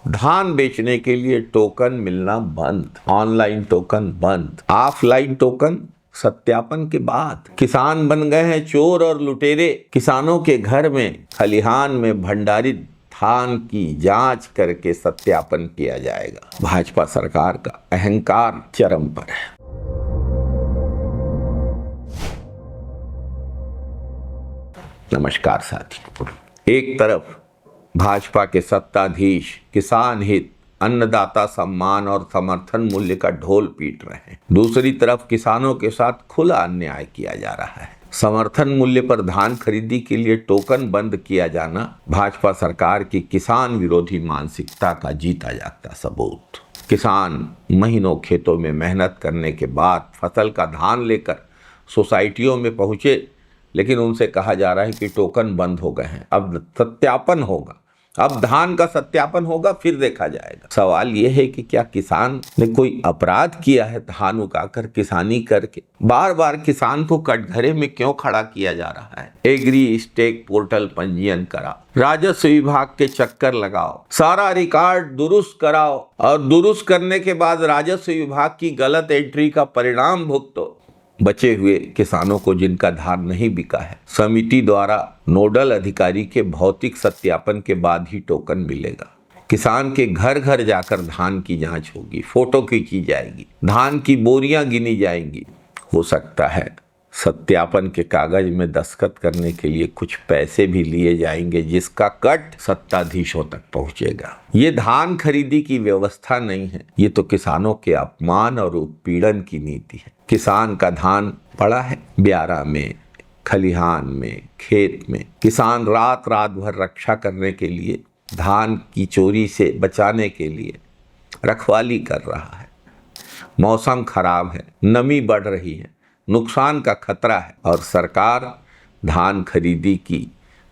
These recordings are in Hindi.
धान बेचने के लिए टोकन मिलना बंद, ऑनलाइन टोकन बंद, ऑफलाइन टोकन सत्यापन के बाद। किसान बन गए हैं चोर और लुटेरे। किसानों के घर में, खलिहान में भंडारित धान की जांच करके सत्यापन किया जाएगा। भाजपा सरकार का अहंकार चरम पर है। नमस्कार साथियों, एक तरफ भाजपा के सत्ताधीश किसान हित, अन्नदाता सम्मान और समर्थन मूल्य का ढोल पीट रहे हैं, दूसरी तरफ किसानों के साथ खुला अन्याय किया जा रहा है। समर्थन मूल्य पर धान खरीदी के लिए टोकन बंद किया जाना भाजपा सरकार की किसान विरोधी मानसिकता का जीता जागता सबूत। किसान महीनों खेतों में मेहनत करने के बाद फसल का धान लेकर सोसाइटियों में पहुंचे, लेकिन उनसे कहा जा रहा है कि टोकन बंद हो गए हैं, अब सत्यापन होगा, अब धान का सत्यापन होगा, फिर देखा जाएगा। सवाल यह है कि क्या किसान ने कोई अपराध किया है? धान उगाकर किसानी करके बार बार किसान को कटघरे में क्यों खड़ा किया जा रहा है? एग्री स्टेक पोर्टल पंजीयन कराओ, राजस्व विभाग के चक्कर लगाओ, सारा रिकॉर्ड दुरुस्त कराओ और दुरुस्त करने के बाद राजस्व विभाग की गलत एंट्री का परिणाम भुगतो। बचे हुए किसानों को जिनका धान नहीं बिका है, समिति द्वारा नोडल अधिकारी के भौतिक सत्यापन के बाद ही टोकन मिलेगा। किसान के घर घर जाकर धान की जांच होगी, फोटो खींची जाएगी, धान की बोरियां गिनी जाएंगी। हो सकता है सत्यापन के कागज में दस्तखत करने के लिए कुछ पैसे भी लिए जाएंगे, जिसका कट सत्ताधीशों तक पहुंचेगा। ये धान खरीदी की व्यवस्था नहीं है, ये तो किसानों के अपमान और उत्पीड़न की नीति है। किसान का धान पड़ा है ब्यारा में, खलिहान में, खेत में। किसान रात रात भर रक्षा करने के लिए, धान की चोरी से बचाने के लिए रखवाली कर रहा है। मौसम खराब है, नमी बढ़ रही है, नुकसान का खतरा है और सरकार धान खरीदी की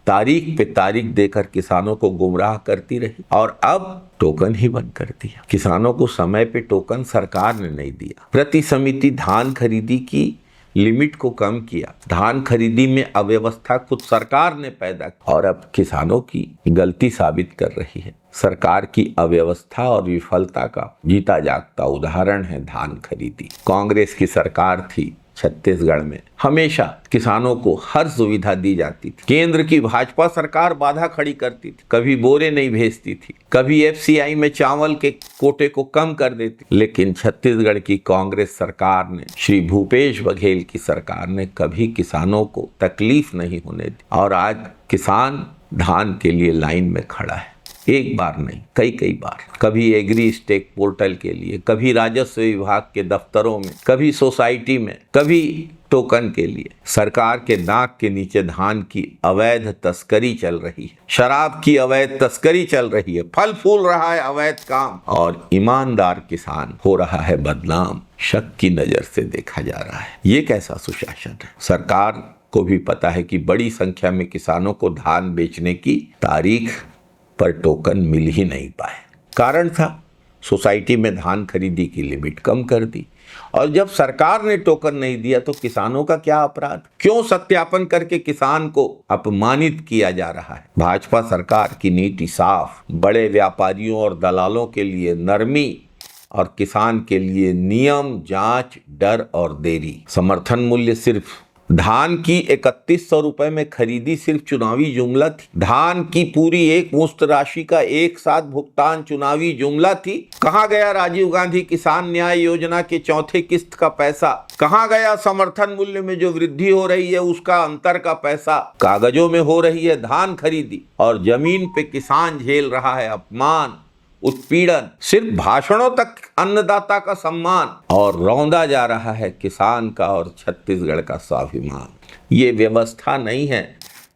तारीख पे तारीख देकर किसानों को गुमराह करती रही और अब टोकन ही बंद कर दिया। किसानों को समय पे टोकन सरकार ने नहीं दिया। प्रति समिति धान खरीदी की लिमिट को कम किया। धान खरीदी में अव्यवस्था खुद सरकार ने पैदा की और अब किसानों की गलती साबित कर रही है। सरकार की अव्यवस्था और विफलता का जीता जागता उदाहरण है धान खरीदी। कांग्रेस की सरकार थी छत्तीसगढ़ में, हमेशा किसानों को हर सुविधा दी जाती थी। केंद्र की भाजपा सरकार बाधा खड़ी करती थी, कभी बोरे नहीं भेजती थी, कभी एफसीआई में चावल के कोटे को कम कर देती। लेकिन छत्तीसगढ़ की कांग्रेस सरकार ने, श्री भूपेश बघेल की सरकार ने कभी किसानों को तकलीफ नहीं होने दी और आज किसान धान के लिए लाइन में खड़ा है। एक बार नहीं, कई बार। कभी एग्री स्टेक पोर्टल के लिए, कभी राजस्व विभाग के दफ्तरों में, कभी सोसाइटी में, कभी टोकन के लिए। सरकार के नाक के नीचे धान की अवैध तस्करी चल रही है, शराब की अवैध तस्करी चल रही है, फल फूल रहा है अवैध काम और ईमानदार किसान हो रहा है बदनाम। शक की नजर से देखा जा रहा है। ये कैसा सुशासन है? सरकार को भी पता है कि बड़ी संख्या में किसानों को धान बेचने की तारीख पर टोकन मिल ही नहीं पाए। कारण था सोसाइटी में धान खरीदी की लिमिट कम कर दी और जब सरकार ने टोकन नहीं दिया तो किसानों का क्या अपराध? क्यों सत्यापन करके किसान को अपमानित किया जा रहा है? भाजपा सरकार की नीति साफ, बड़े व्यापारियों और दलालों के लिए नरमी और किसान के लिए नियम, जांच, डर और देरी। समर्थन मूल्य सिर्फ धान की 3100 रुपए में खरीदी सिर्फ चुनावी जुमला थी। धान की पूरी एक मुश्त राशि का एक साथ भुगतान चुनावी जुमला थी। कहां गया राजीव गांधी किसान न्याय योजना के चौथे किस्त का पैसा? कहां गया समर्थन मूल्य में जो वृद्धि हो रही है उसका अंतर का पैसा? कागजों में हो रही है धान खरीदी और जमीन पे किसान झेल रहा है अपमान, उत्पीड़न। सिर्फ भाषणों तक अन्नदाता का सम्मान और रौंदा जा रहा है किसान का और छत्तीसगढ़ का स्वाभिमान। ये व्यवस्था नहीं है,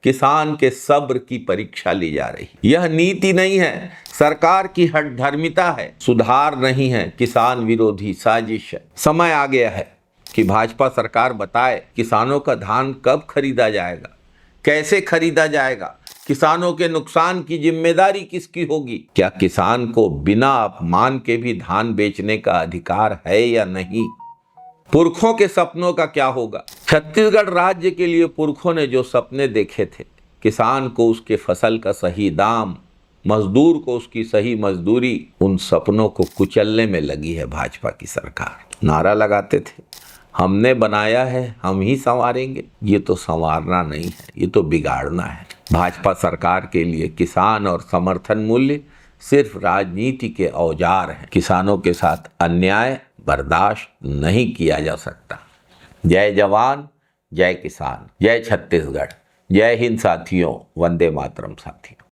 किसान के सब्र की परीक्षा ली जा रही। यह नीति नहीं है, सरकार की हठधर्मिता है। सुधार नहीं है, किसान विरोधी साजिश है। समय आ गया है कि भाजपा सरकार बताए किसानों का धान कब खरीदा जाएगा, कैसे खरीदा जाएगा, किसानों के नुकसान की जिम्मेदारी किसकी होगी? क्या किसान को बिना अपमान के भी धान बेचने का अधिकार है या नहीं? पुरखों के सपनों का क्या होगा? छत्तीसगढ़ राज्य के लिए पुरखों ने जो सपने देखे थे, किसान को उसके फसल का सही दाम, मजदूर को उसकी सही मजदूरी, उन सपनों को कुचलने में लगी है भाजपा की सरकार। नारा लगाते थे हमने बनाया है हम ही संवारेंगे, ये तो संवारना नहीं है, ये तो बिगाड़ना है। भाजपा सरकार के लिए किसान और समर्थन मूल्य सिर्फ राजनीति के औजार हैं। किसानों के साथ अन्याय बर्दाश्त नहीं किया जा सकता। जय जवान, जय किसान, जय छत्तीसगढ़, जय हिंद साथियों, वंदे मातरम साथियों।